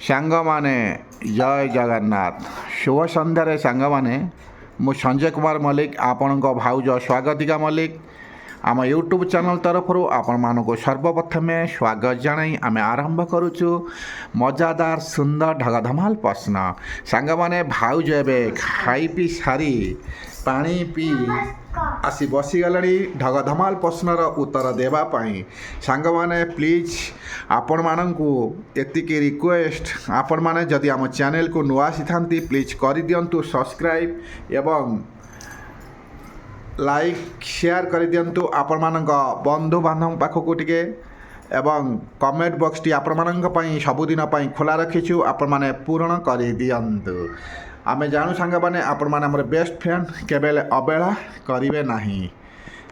ସାଙ୍ଗମାନେ ଜୟ ଜଗନ୍ନାଥ ଶୁଭ ସନ୍ଧ୍ୟାରେ ସାଙ୍ଗମାନେ ମୁଁ ସଞ୍ଜୟ କୁମାର ମଲ୍ଲିକ ଆପଣଙ୍କ ଭାଉଜ ସ୍ୱାଗତିକା ମଲ୍ଲିକ ଆମ ୟୁଟ୍ୟୁବ୍ ଚ୍ୟାନେଲ୍ ତରଫରୁ ଆପଣମାନଙ୍କୁ ସର୍ବପ୍ରଥମେ ସ୍ୱାଗତ ଜଣାଇ ଆମେ ଆରମ୍ଭ କରୁଛୁ ମଜାଦାର ସୁନ୍ଦର ଢଗଧମାଲ ପ୍ରଶ୍ନ। ସାଙ୍ଗମାନେ ଭାଉଜ ଏବେ ଖାଇ ପିଇ ସାରି ପାଣି ପିଇ ଆସି ବସିଗଲେଣି ଢଗଧମାଲ ପ୍ରଶ୍ନର ଉତ୍ତର ଦେବା ପାଇଁ। ସାଙ୍ଗମାନେ ପ୍ଲିଜ୍ ଆପଣମାନଙ୍କୁ ଏତିକି ରିକ୍ୱେଷ୍ଟ, ଆପଣମାନେ ଯଦି ଆମ ଚ୍ୟାନେଲକୁ ନୂଆ ଆସିଥାନ୍ତି ପ୍ଲିଜ୍ କରିଦିଅନ୍ତୁ ସବସ୍କ୍ରାଇବ୍ ଏବଂ ଲାଇକ୍ ସେୟାର କରିଦିଅନ୍ତୁ ଆପଣମାନଙ୍କ ବନ୍ଧୁବାନ୍ଧବ ପାଖକୁ ଟିକେ, ଏବଂ କମେଣ୍ଟ ବକ୍ସଟି ଆପଣମାନଙ୍କ ପାଇଁ ସବୁଦିନ ପାଇଁ ଖୋଲା ରଖିଛୁ, ଆପଣମାନେ ପୂରଣ କରିଦିଅନ୍ତୁ। ଆମେ ଜାଣୁ ସାଙ୍ଗମାନେ ଆପଣମାନେ ଆମର ବେଷ୍ଟ ଫ୍ରେଣ୍ଡ, କେବେ ହେଲେ ଅବହେଳା କରିବେ ନାହିଁ।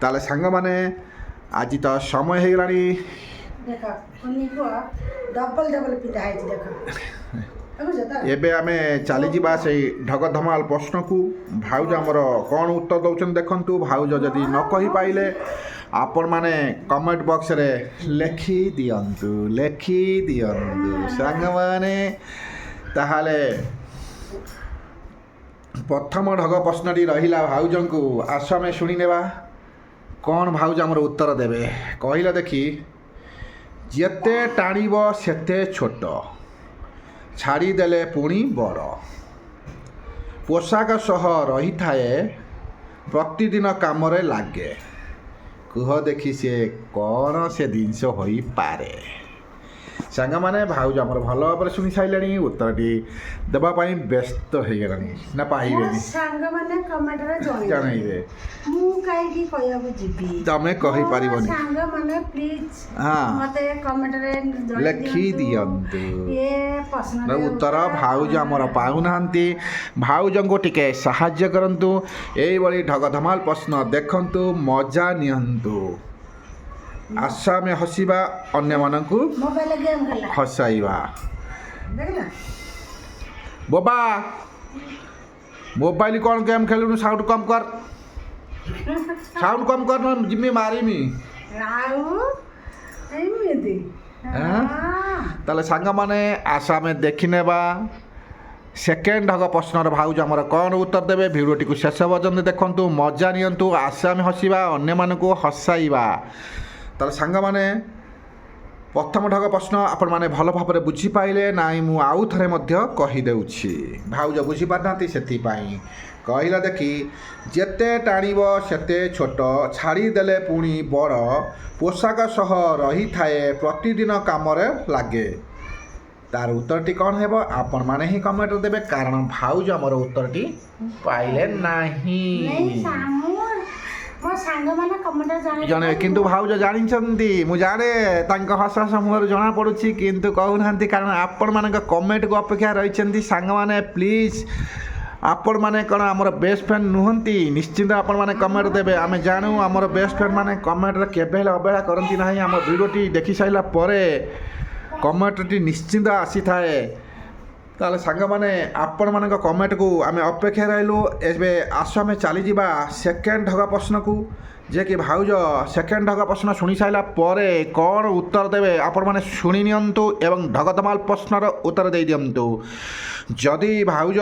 ତାହେଲେ ସାଙ୍ଗମାନେ ଆଜି ତ ସମୟ ହେଇଗଲାଣି। ଏବେ ଆମେ ଚାଲିଯିବା ସେଇ ଢଗଧମାଲ ପ୍ରଶ୍ନକୁ। ଭାଉଜ ଆମର କ'ଣ ଉତ୍ତର ଦେଉଛନ୍ତି ଦେଖନ୍ତୁ। ଭାଉଜ ଯଦି ନ କହିପାରିଲେ ଆପଣମାନେ କମେଣ୍ଟ ବକ୍ସରେ ଲେଖିଦିଅନ୍ତୁ ସାଙ୍ଗମାନେ। ତାହେଲେ ପ୍ରଥମ ଢଗ ପ୍ରଶ୍ନଟି ରହିଲା ଭାଉଜଙ୍କୁ, ଆସ ଆମେ ଶୁଣିନେବା କ'ଣ ଭାଉଜ ଆମର ଉତ୍ତର ଦେବେ। କହିଲେ ଦେଖି, ଯେତେ ଟାଣିବ ସେତେ ଛୋଟ, ଛାଡ଼ିଦେଲେ ପୁଣି ବଡ଼, ପୋଷାକ ସହ ରହିଥାଏ ପ୍ରତିଦିନ କାମରେ ଲାଗେ। କୁହ ଦେଖି ସେ କ'ଣ ସେ ଜିନିଷ ହୋଇପାରେ। ସାଙ୍ଗମାନେ ଭାଉଜ ଆମର ଭଲ ଭାବରେ ଶୁଣି ସାରିଲେଣି, ଉତ୍ତରଟି ଦେବା ପାଇଁ ବ୍ୟସ୍ତ ହେଇଗଲାଣି ନା ପାଇବେନି? ସାଙ୍ଗମାନେ କମେଣ୍ଟରେ ଜଣାଇବେ। ମୁଁ କାହିଁକି କହିବାକୁ ଯିବି? ତମେ କହିପାରିବନି। ସାଙ୍ଗମାନେ ପ୍ଲିଜ୍ ମତେ କମେଣ୍ଟରେ ଲେଖି ଦିଅନ୍ତୁ। ଏ ପ୍ରଶ୍ନର ଉତ୍ତର ଭାଉଜ ଆମର ପାଉନାହାନ୍ତି। ଭାଉଜଙ୍କୁ ଟିକେ ସାହାଯ୍ୟ କରନ୍ତୁ। ଏଇଭଳି ଢଗଧମାଲ ପ୍ରଶ୍ନ ଦେଖନ୍ତୁ, ମଜା ନିଅନ୍ତୁ। ଆସ ଆମେ ହସିବା, ଅନ୍ୟମାନଙ୍କୁ ହସାଇବା। ବୋବା ମୋବାଇଲ କ'ଣ ଗେମ୍ ଖେଳୁନୁ? ସାଉଣ୍ଡ କମ୍ କର, ସାଉଣ୍ଡ କମ୍ କର, ଜିମି ମାରିମି। ତାହେଲେ ସାଙ୍ଗମାନେ ଆସ ଆମେ ଦେଖିନେବା ସେକେଣ୍ଡ ଢଗ ପ୍ରଶ୍ନର ଭାଉଜ ଆମର କ'ଣ ଉତ୍ତର ଦେବେ। ଭିଡ଼ିଓଟିକୁ ଶେଷ ପର୍ଯ୍ୟନ୍ତ ଦେଖନ୍ତୁ, ମଜା ନିଅନ୍ତୁ। ଆସ ଆମେ ହସିବା, ଅନ୍ୟମାନଙ୍କୁ ହସାଇବା। ତାହେଲେ ସାଙ୍ଗମାନେ ପ୍ରଥମ ଢଗ ପ୍ରଶ୍ନ ଆପଣମାନେ ଭଲ ଭାବରେ ବୁଝିପାରିଲେ ନାହିଁ? ମୁଁ ଆଉ ଥରେ ମଧ୍ୟ କହିଦେଉଛି, ଭାଉଜ ବୁଝିପାରିନାହାନ୍ତି ସେଥିପାଇଁ। କହିଲା ଦେଖି, ଯେତେ ଟାଣିବ ସେତେ ଛୋଟ, ଛାଡ଼ିଦେଲେ ପୁଣି ବଡ଼, ପୋଷାକ ସହ ରହିଥାଏ ପ୍ରତିଦିନ କାମରେ ଲାଗେ। ତାର ଉତ୍ତରଟି କ'ଣ ହେବ ଆପଣମାନେ ହିଁ କମେଣ୍ଟରେ ଦେବେ, କାରଣ ଭାଉଜ ଆମର ଉତ୍ତରଟି ପାଇଲେ ନାହିଁ। ଜଣେ କିନ୍ତୁ ଭାଉଜ ଜାଣିଛନ୍ତି, ମୁଁ ଜାଣେ ତାଙ୍କ ହସ ହସ ମୁହଁରୁ ଜଣାପଡ଼ୁଛି, କିନ୍ତୁ କହୁନାହାନ୍ତି କାରଣ ଆପଣମାନଙ୍କ କମେଣ୍ଟକୁ ଅପେକ୍ଷା ରହିଛନ୍ତି। ସାଙ୍ଗମାନେ ପ୍ଲିଜ୍ ଆପଣମାନେ କ'ଣ ଆମର ବେଷ୍ଟ ଫ୍ରେଣ୍ଡ ନୁହନ୍ତି? ନିଶ୍ଚିନ୍ତ ଆପଣମାନେ କମେଣ୍ଟ ଦେବେ। ଆମେ ଜାଣୁ ଆମର ବେଷ୍ଟ ଫ୍ରେଣ୍ଡ ମାନେ କମେଣ୍ଟରେ କେବେ ହେଲେ ଅବହେଳା କରନ୍ତି ନାହିଁ। ଆମ ଭିଡ଼ିଓଟି ଦେଖି ସାରିଲା ପରେ କମେଣ୍ଟଟି ନିଶ୍ଚିନ୍ତ ଆସିଥାଏ। ତାହେଲେ ସାଙ୍ଗମାନେ ଆପଣମାନଙ୍କ କମେଣ୍ଟକୁ ଆମେ ଅପେକ୍ଷା ରହିଲୁ। ଏବେ ଆସ ଆମେ ଚାଲିଯିବା ସେକେଣ୍ଡ ଢଗ ପ୍ରଶ୍ନକୁ, ଯେ କି ଭାଉଜ ସେକେଣ୍ଡ ଢଗ ପ୍ରଶ୍ନ ଶୁଣି ସାରିଲା ପରେ କ'ଣ ଉତ୍ତର ଦେବେ ଆପଣମାନେ ଶୁଣି ନିଅନ୍ତୁ ଏବଂ ଢଗଧମାଲ ପ୍ରଶ୍ନର ଉତ୍ତର ଦେଇଦିଅନ୍ତୁ। ଯଦି ଭାଉଜ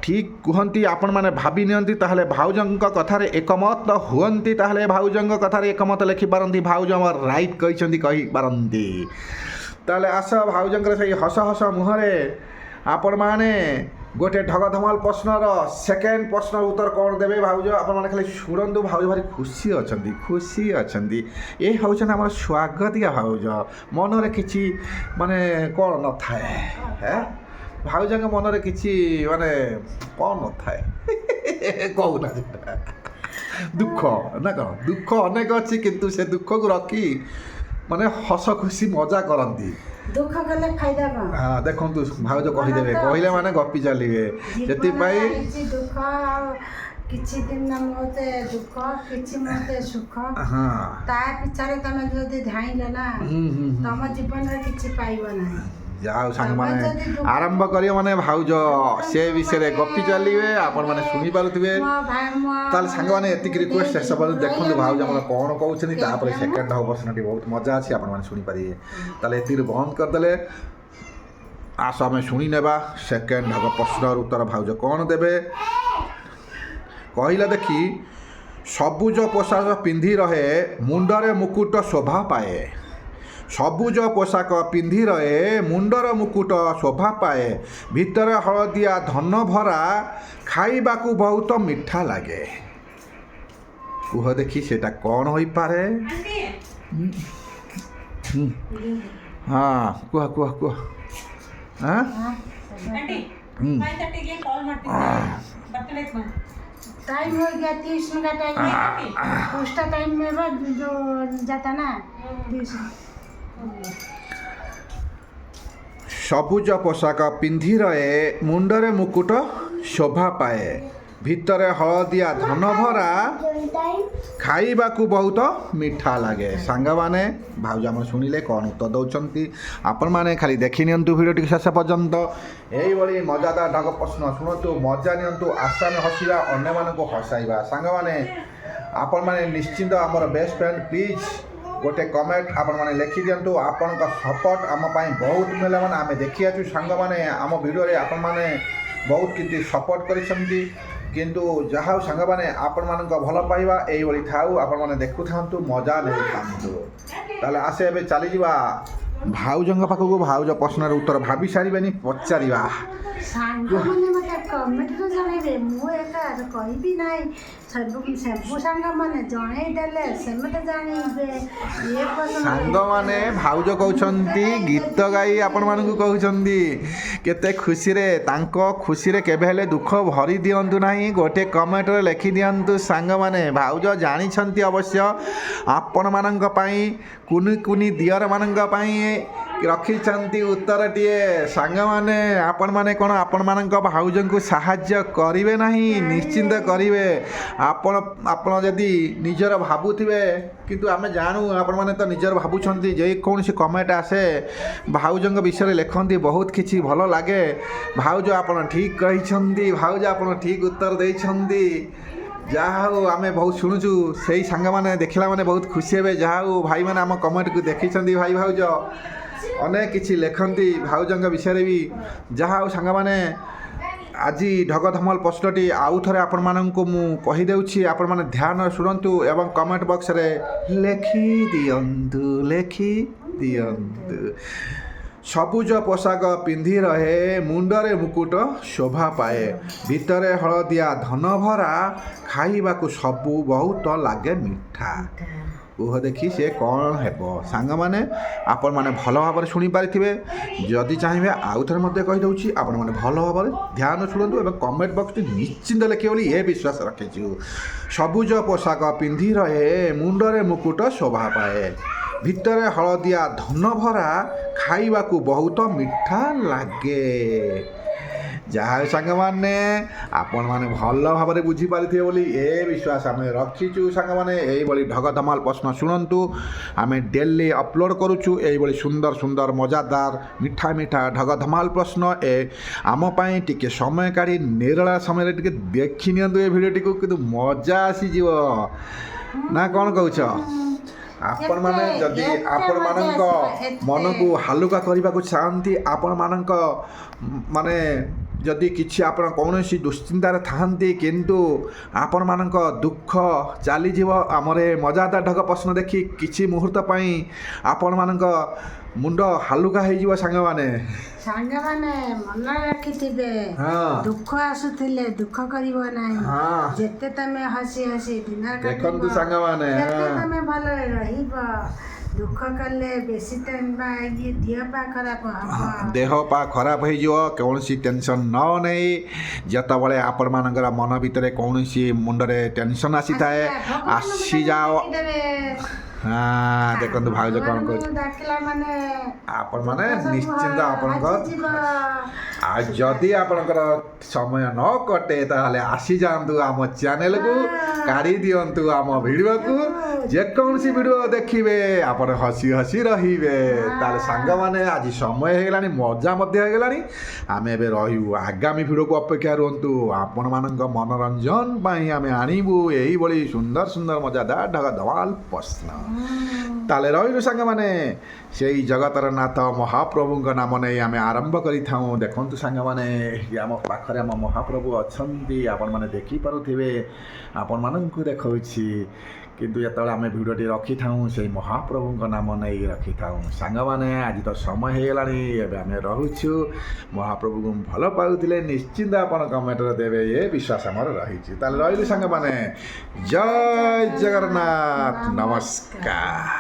ଠିକ୍ କୁହନ୍ତି ଆପଣମାନେ ଭାବି ନିଅନ୍ତି, ତାହେଲେ ଭାଉଜଙ୍କ କଥାରେ ଏକମତ ହୁଅନ୍ତି, ତାହେଲେ ଭାଉଜଙ୍କ କଥାରେ ଏକମତ ଲେଖିପାରନ୍ତି। ଭାଉଜ ଆମର ରାଇଟ୍ କହିଛନ୍ତି କହିପାରନ୍ତି। ତାହେଲେ ଆସ ଭାଉଜଙ୍କର ସେଇ ହସ ହସ ମୁହଁରେ ଆପଣମାନେ ଗୋଟେ ଢଗଧମାଲ ପ୍ରଶ୍ନର ସେକେଣ୍ଡ ପ୍ରଶ୍ନର ଉତ୍ତର କ'ଣ ଦେବେ ଭାଉଜ ଆପଣମାନେ ଖାଲି ଶୁଣନ୍ତୁ। ଭାଉଜ ଭାରି ଖୁସି ଅଛନ୍ତି। ଏ ହେଉଛନ୍ତି ଆମର ସ୍ୱାଗତିକା ଭାଉଜ। ମନରେ କିଛି ମାନେ କ'ଣ ନଥାଏ, ଭାଉଜଙ୍କ ମନରେ କିଛି ମାନେ କ'ଣ ନଥାଏ କହୁନାହାନ୍ତି? ଦୁଃଖ ନା କ'ଣ? ଦୁଃଖ ଅନେକ ଅଛି, କିନ୍ତୁ ସେ ଦୁଃଖକୁ ରଖି ମାନେ ହସ ଖୁସି ମଜା କରନ୍ତି। ଦୁଃଖ କଲେ ଫାଇଦା କ'ଣ? ଦେଖନ୍ତୁ ଭାଉଜ କହିଦେବେ, କହିଲେ ମାନେ ଗପି ଚାଲିବେ। ସେଥିପାଇଁ ଦୁଃଖ କିଛି ଦିନ ମୋତେ ଦୁଃଖ, କିଛି ମୋତେ ସୁଖ, ତା ପିଛାରେ ତମେ ଯଦି ଧାଇଁଲ ନା ତମ ଜୀବନରେ କିଛି ପାଇବ ନାହିଁ। ଯାହା ହଉ ସାଙ୍ଗମାନେ ଆରମ୍ଭ କରିବ ମାନେ ଭାଉଜ ସେ ବିଷୟରେ ଗପି ଚାଲିବେ, ଆପଣମାନେ ଶୁଣିପାରୁଥିବେ। ତାହେଲେ ସାଙ୍ଗମାନେ ଏତିକି ରିକ୍ୱେଷ୍ଟ, ଶେଷ ପର୍ଯ୍ୟନ୍ତ ଦେଖନ୍ତୁ ଭାଉଜ ଆମର କ'ଣ କହୁଛନ୍ତି। ତାପରେ ସେକେଣ୍ଡ ଢଗ ପ୍ରଶ୍ନଟି ବହୁତ ମଜା ଅଛି, ଆପଣମାନେ ଶୁଣିପାରିବେ। ତାହେଲେ ଏତିକି ବନ୍ଦ କରିଦେଲେ ଆସ ଆମେ ଶୁଣି ନେବା ସେକେଣ୍ଡ ଭାଗ ପ୍ରଶ୍ନର ଉତ୍ତର ଭାଉଜ କ'ଣ ଦେବେ କହିଲା ଦେଖି। ସବୁଜ ପୋଷାକ ପିନ୍ଧି ରହେ ମୁଣ୍ଡରେ ମୁକୁଟ ଶୋଭା ପାଏ। ସବୁଜ ପୋଷାକ ପିନ୍ଧି ରହେ ମୁଣ୍ଡର ମୁକୁଟ ଶୋଭା ପାଏ। ଭିତରେ ହଳଦିଆ ଧନ ଭରା ଖାଇବାକୁ ବହୁତ ମିଠା ଲାଗେ। କୁହ ଦେଖି ସେଟା କ'ଣ ହୋଇପାରେ? ହଁ କୁହ କୁହ କୁହ। ಹಾಂ टाइम हो गया ट्यूशन का टाइम है उसका टाइम में वो जो जाता ना ट्यूशन। ସବୁଜ ପୋଷାକ ପିନ୍ଧି ରହେ ମୁଣ୍ଡରେ ମୁକୁଟ ଶୋଭା ପାଏ। ଭିତରେ ହଳଦିଆ ଧନ ଭରା ଖାଇବାକୁ ବହୁତ ମିଠା ଲାଗେ। ସାଙ୍ଗମାନେ ଭାଉଜ ଆମର ଶୁଣିଲେ କ'ଣ ଉତ୍ତର ଦେଉଛନ୍ତି ଆପଣମାନେ ଖାଲି ଦେଖି ନିଅନ୍ତୁ ଭିଡ଼ିଓଟି ଶେଷ ପର୍ଯ୍ୟନ୍ତ। ଏଇଭଳି ମଜାଦାର ଢଙ୍ଗ ପ୍ରଶ୍ନ ଶୁଣନ୍ତୁ, ମଜା ନିଅନ୍ତୁ, ଆସାମୀ ହସିବା, ଅନ୍ୟମାନଙ୍କୁ ହସାଇବା। ସାଙ୍ଗମାନେ ଆପଣମାନେ ନିଶ୍ଚିନ୍ତ ଆମର ବେଷ୍ଟ ଫ୍ରେଣ୍ଡ ପ୍ଲିଜ୍ ଗୋଟେ କମେଣ୍ଟ ଆପଣମାନେ ଲେଖିଦିଅନ୍ତୁ। ଆପଣଙ୍କ ସପୋର୍ଟ ଆମ ପାଇଁ ବହୁତ ମିଳିଲା ମାନେ ଆମେ ଦେଖିଆଛୁ ସାଙ୍ଗମାନେ ଆମ ଭିଡ଼ିଓରେ ଆପଣମାନେ ବହୁତ କିଛି ସପୋର୍ଟ କରିଛନ୍ତି। କିନ୍ତୁ ଯାହା ହଉ ସାଙ୍ଗମାନେ ଆପଣମାନଙ୍କ ଭଲ ପାଇବା ଏଇଭଳି ଥାଉ, ଆପଣମାନେ ଦେଖୁଥାନ୍ତୁ, ମଜା ନେଇଥାନ୍ତୁ। ତାହେଲେ ଆସେ ଏବେ ଚାଲିଯିବା ଭାଉଜଙ୍କ ପାଖକୁ। ଭାଉଜ ପ୍ରଶ୍ନର ଉତ୍ତର ଭାବି ସାରିବେନି, ପଚାରିବା। ସାଙ୍ଗମାନେ ମୋତେ କମେଣ୍ଟରେ ଜଣାଇବେ, ମୁଁ ଏକା କହିବି ନାହିଁ। ସବୁ ସାଙ୍ଗମାନେ ଜଣେଇ ଦେଲେ ସେମାନେ ଜାଣିବେ। ସାଙ୍ଗମାନେ ଭାଉଜ କହୁଛନ୍ତି ଗୀତ ଗାଇ ଆପଣମାନଙ୍କୁ କହୁଛନ୍ତି କେତେ ଖୁସିରେ, ତାଙ୍କ ଖୁସିରେ କେବେ ହେଲେ ଦୁଃଖ ଭରି ଦିଅନ୍ତୁ ନାହିଁ। ଗୋଟେ କମେଣ୍ଟରେ ଲେଖିଦିଅନ୍ତୁ ସାଙ୍ଗମାନେ। ଭାଉଜ ଜାଣିଛନ୍ତି ଅବଶ୍ୟ ଆପଣମାନଙ୍କ ପାଇଁ କୁନି କୁନି ଦିଅରମାନଙ୍କ ପାଇଁ ରଖିଛନ୍ତି ଉତ୍ତରଟିଏ। ସାଙ୍ଗମାନେ ଆପଣମାନେ କ'ଣ ଆପଣମାନଙ୍କ ଭାଉଜଙ୍କୁ ସାହାଯ୍ୟ କରିବେ ନାହିଁ? ନିଶ୍ଚିନ୍ତ କରିବେ। ଆପଣ ଯଦି ନିଜର ଭାବୁଥିବେ, କିନ୍ତୁ ଆମେ ଜାଣୁ ଆପଣମାନେ ତ ନିଜର ଭାବୁଛନ୍ତି। ଯେକୌଣସି କମେଣ୍ଟ ଆସେ ଭାଉଜଙ୍କ ବିଷୟରେ ଲେଖନ୍ତି, ବହୁତ କିଛି ଭଲ ଲାଗେ। ଭାଉଜ ଆପଣ ଠିକ୍ କହିଛନ୍ତି, ଭାଉଜ ଆପଣ ଠିକ୍ ଉତ୍ତର ଦେଇଛନ୍ତି। ଯାହା ହଉ ଆମେ ବହୁତ ଶୁଣୁଛୁ, ସେଇ ସାଙ୍ଗମାନେ ଦେଖିଲା ମାନେ ବହୁତ ଖୁସି ହେବେ। ଯାହା ହଉ ଭାଇମାନେ ଆମ କମେଣ୍ଟକୁ ଦେଖିଛନ୍ତି, ଭାଇ ଭାଉଜ ଅନେକ କିଛି ଲେଖନ୍ତି ଭାଉଜଙ୍କ ବିଷୟରେ ବି। ଯାହା ହଉ ସାଙ୍ଗମାନେ ଆଜି ଢଗ ଧମଲ ପ୍ରଶ୍ନଟି ଆଉ ଥରେ ଆପଣମାନଙ୍କୁ ମୁଁ କହିଦେଉଛି, ଆପଣମାନେ ଧ୍ୟାନ ଶୁଣନ୍ତୁ ଏବଂ କମେଣ୍ଟ ବକ୍ସରେ ଲେଖିଦିଅନ୍ତୁ। ସବୁଜ ପୋଷାକ ପିନ୍ଧି ରହେ ମୁଣ୍ଡରେ ମୁକୁଟ ଶୋଭା ପାଏ। ଭିତରେ ହଳଦିଆ ଧନ ଭରା ଖାଇବାକୁ ସବୁ ବହୁତ ଲାଗେ ମିଠା। କୁହ ଦେଖି ସେ କ'ଣ ହେବ? ସାଙ୍ଗମାନେ ଆପଣମାନେ ଭଲ ଭାବରେ ଶୁଣିପାରିଥିବେ। ଯଦି ଚାହିଁବେ ଆଉ ଥରେ ମଧ୍ୟ କହିଦେଉଛି, ଆପଣମାନେ ଭଲ ଭାବରେ ଧ୍ୟାନ ଶୁଣନ୍ତୁ ଏବଂ କମେଣ୍ଟ ବକ୍ସଟି ନିଶ୍ଚିନ୍ତ ଲେଖିବେ ବୋଲି ଏ ବିଶ୍ୱାସ ରଖିଛୁ। ସବୁଜ ପୋଷାକ ପିନ୍ଧି ରହେ ମୁଣ୍ଡରେ ମୁକୁଟ ଶୋଭା ପାଏ। ଭିତରେ ହଳଦିଆ ଧନ ଭରା ଖାଇବାକୁ ବହୁତ ମିଠା ଲାଗେ। ଯାହା ସାଙ୍ଗମାନେ ଆପଣମାନେ ଭଲ ଭାବରେ ବୁଝିପାରିଥିବେ ବୋଲି ଏ ବିଶ୍ୱାସ ଆମେ ରଖିଛୁ। ସାଙ୍ଗମାନେ ଏଇଭଳି ଢଗ ଧମାଲ ପ୍ରଶ୍ନ ଶୁଣନ୍ତୁ, ଆମେ ଡେଲି ଅପଲୋଡ଼ କରୁଛୁ ଏଇଭଳି ସୁନ୍ଦର ସୁନ୍ଦର ମଜାଦାର ମିଠା ମିଠା ଢଗ ଧମାଲ ପ୍ରଶ୍ନ। ଆମ ପାଇଁ ଟିକେ ସମୟ କାଢ଼ି ନିରଳା ସମୟରେ ଟିକେ ଦେଖି ନିଅନ୍ତୁ ଏ ଭିଡ଼ିଓଟିକୁ, କିନ୍ତୁ ମଜା ଆସିଯିବ ନା କ'ଣ କହୁଛ? ଆପଣମାନେ ଯଦି ଆପଣମାନଙ୍କ ମନକୁ ହାଲୁକା କରିବାକୁ ଚାହାନ୍ତି, ଆପଣମାନଙ୍କ ମାନେ ଯଦି କିଛି ଆପଣ କୌଣସି ଦୁଶ୍ଚିନ୍ତାରେ ଥାଆନ୍ତି, କିନ୍ତୁ ଆପଣମାନଙ୍କ ଦୁଃଖ ଚାଲିଯିବ ଆମର ଏ ମଜାଦାର ଢଗ ପ୍ରଶ୍ନ ଦେଖି କିଛି ମୁହୂର୍ତ୍ତ ପାଇଁ ଆପଣମାନଙ୍କ ମୁଣ୍ଡ ହାଲୁକା ହେଇଯିବ। ସାଙ୍ଗମାନେ ମନେ ରଖିଥିବେ, ଦୁଃଖ ଆସୁଥିଲେ ଦୁଃଖ କରିବ ନାହିଁ। ଯେତେ ତମେ ହସି ହସି ଦିନ ଦେଖନ୍ତୁ ସାଙ୍ଗମାନେ ତମେ ଭଲରେ ରହିବ। ଦୁଃଖ କଲେ ବେଶୀ ଦେହ ପା ଖରାପ ହେଇଯିବ। କୌଣସି ଟେନସନ୍ ନ ନେଇ ଯେତେବେଳେ ଆପଣମାନଙ୍କର ମନ ଭିତରେ କୌଣସି ମୁଣ୍ଡରେ ଟେନସନ୍ ଆସିଥାଏ, ଆସିଯାଅ। ଦେଖନ୍ତୁ ଭାଉଜ କ'ଣ କହୁଛି, ଆପଣମାନେ ନିଶ୍ଚିନ୍ତ ଆପଣଙ୍କ ଆଉ ଯଦି ଆପଣଙ୍କର ସମୟ ନ କଟେ ତାହେଲେ ଆସିଯାଆନ୍ତୁ ଆମ ଚ୍ୟାନେଲକୁ, କାଢ଼ି ଦିଅନ୍ତୁ ଆମ ଭିଡ଼ିଓକୁ। ଯେକୌଣସି ଭିଡ଼ିଓ ଦେଖିବେ ଆପଣ ହସି ହସି ରହିବେ। ତାହେଲେ ସାଙ୍ଗମାନେ ଆଜି ସମୟ ହେଇଗଲାଣି, ମଜା ମଧ୍ୟ ହେଇଗଲାଣି। ଆମେ ଏବେ ରହିବୁ ଆଗାମୀ ଭିଡ଼ିଓକୁ ଅପେକ୍ଷା ରୁହନ୍ତୁ। ଆପଣମାନଙ୍କ ମନୋରଞ୍ଜନ ପାଇଁ ଆମେ ଆଣିବୁ ଏଇଭଳି ସୁନ୍ଦର ସୁନ୍ଦର ମଜାଦାର ଢଗ ଧମାଲ ପ୍ରଶ୍ନ। ତାହେଲେ ରହିଲୁ ସାଙ୍ଗମାନେ। ସେଇ ଜଗତର ନାଥ ମହାପ୍ରଭୁଙ୍କ ନାମ ନେଇ ଆମେ ଆରମ୍ଭ କରିଥାଉ। ଦେଖନ୍ତୁ ସାଙ୍ଗମାନେ, ଆମ ପାଖରେ ଆମ ମହାପ୍ରଭୁ ଅଛନ୍ତି, ଆପଣମାନେ ଦେଖିପାରୁଥିବେ, ଆପଣମାନଙ୍କୁ ଦେଖାଉଛି। କିନ୍ତୁ ଯେତେବେଳେ ଆମେ ଭିଡ଼ିଓଟି ରଖିଥାଉ ସେଇ ମହାପ୍ରଭୁଙ୍କ ନାମ ନେଇ ରଖିଥାଉ। ସାଙ୍ଗମାନେ ଆଜି ତ ସମୟ ହେଇଗଲାଣି, ଏବେ ଆମେ ରହୁଛୁ। ମହାପ୍ରଭୁଙ୍କୁ ଭଲ ପାଉଥିଲେ ନିଶ୍ଚିନ୍ତ ଆପଣ କମେଣ୍ଟରେ ଦେବେ, ଏ ବିଶ୍ୱାସ ଆମର ରହିଛି। ତାହେଲେ ରହିଲୁ ସାଙ୍ଗମାନେ, ଜୟ ଜଗନ୍ନାଥ, ନମସ୍କାର।